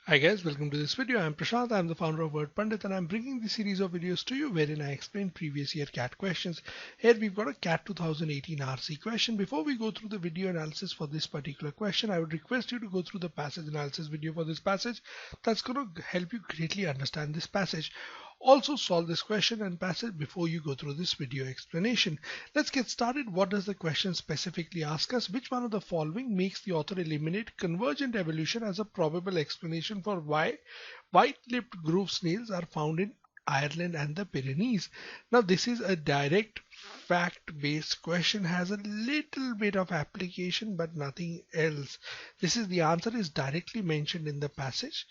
Hi guys, welcome to this video. I'm Prashant, I'm the founder of Word Pandit, and I'm bringing this series of videos to you wherein I explain previous year CAT questions. Here we've got a CAT 2018 RC question. Before we go through the video analysis for this particular question, I would request you to go through the passage analysis video for this passage. That's going to help you greatly understand this passage. Also solve this question and passage before you go through this video explanation. Let's get started. What does the question specifically ask us? Which one of the following makes the author eliminate convergent evolution as a probable explanation for why white-lipped groove snails are found in Ireland and the Pyrenees? Now this is a direct fact-based question, has a little bit of application but nothing else. The answer is directly mentioned in the passage.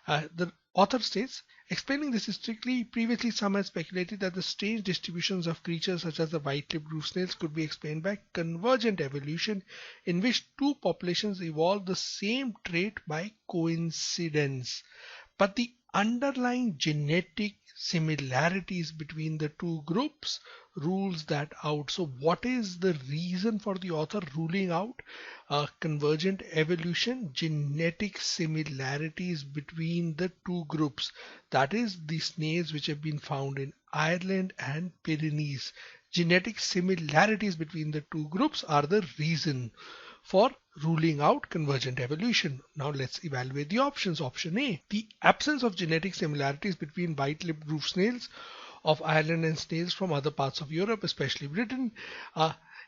The author states, explaining this strictly, previously some had speculated that the strange distributions of creatures such as the white-lipped groove snails could be explained by convergent evolution, in which two populations evolved the same trait by coincidence. But the underlying genetic similarities between the two groups rules that out. So what is the reason for the author ruling out convergent evolution? Genetic similarities between the two groups, that is the snails which have been found in Ireland and Pyrenees. Genetic similarities between the two groups are the reason for ruling out convergent evolution. Now let's evaluate the options. Option A, the absence of genetic similarities between white-lipped groove snails of Ireland and snails from other parts of Europe, especially Britain.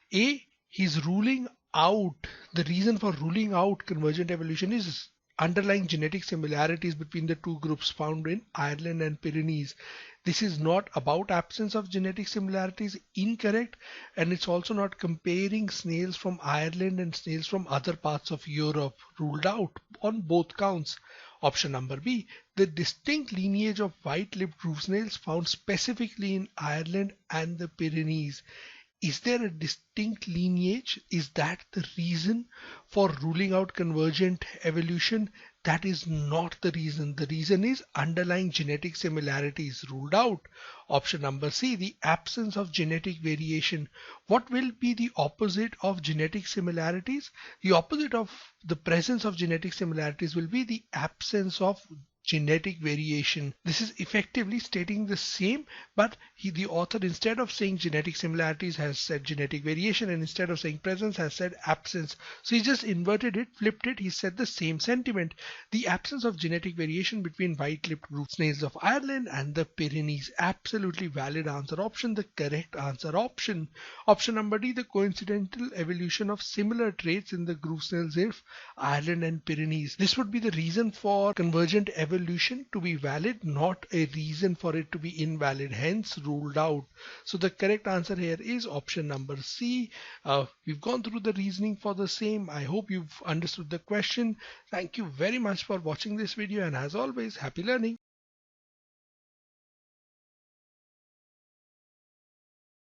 He's ruling out, the reason for ruling out convergent evolution is underlying genetic similarities between the two groups found in Ireland and Pyrenees. This is not about absence of genetic similarities, incorrect, and it's also not comparing snails from Ireland and snails from other parts of Europe, ruled out on both counts. Option number B, the distinct lineage of white-lipped groove snails found specifically in Ireland and the Pyrenees. Is there a distinct lineage? Is that the reason for ruling out convergent evolution? That is not the reason. The reason is underlying genetic similarities, ruled out. Option number C, the absence of genetic variation. What will be the opposite of genetic similarities? The opposite of the presence of genetic similarities will be the absence of genetic variation. This is effectively stating the same, but the author, instead of saying genetic similarities, has said genetic variation, and instead of saying presence has said absence. So he just inverted it, flipped it. He said the same sentiment. The absence of genetic variation between white-lipped groove snails of Ireland and the Pyrenees. Absolutely valid answer option, the correct answer option. Option number D, the coincidental evolution of similar traits in the groove snails of Ireland and Pyrenees. This would be the reason for convergent evolution to be valid, not a reason for it to be invalid, hence ruled out. So the correct answer here is option number C. We've gone through the reasoning for the same. I hope you've understood the question. Thank you very much for watching this video, and as always, happy learning.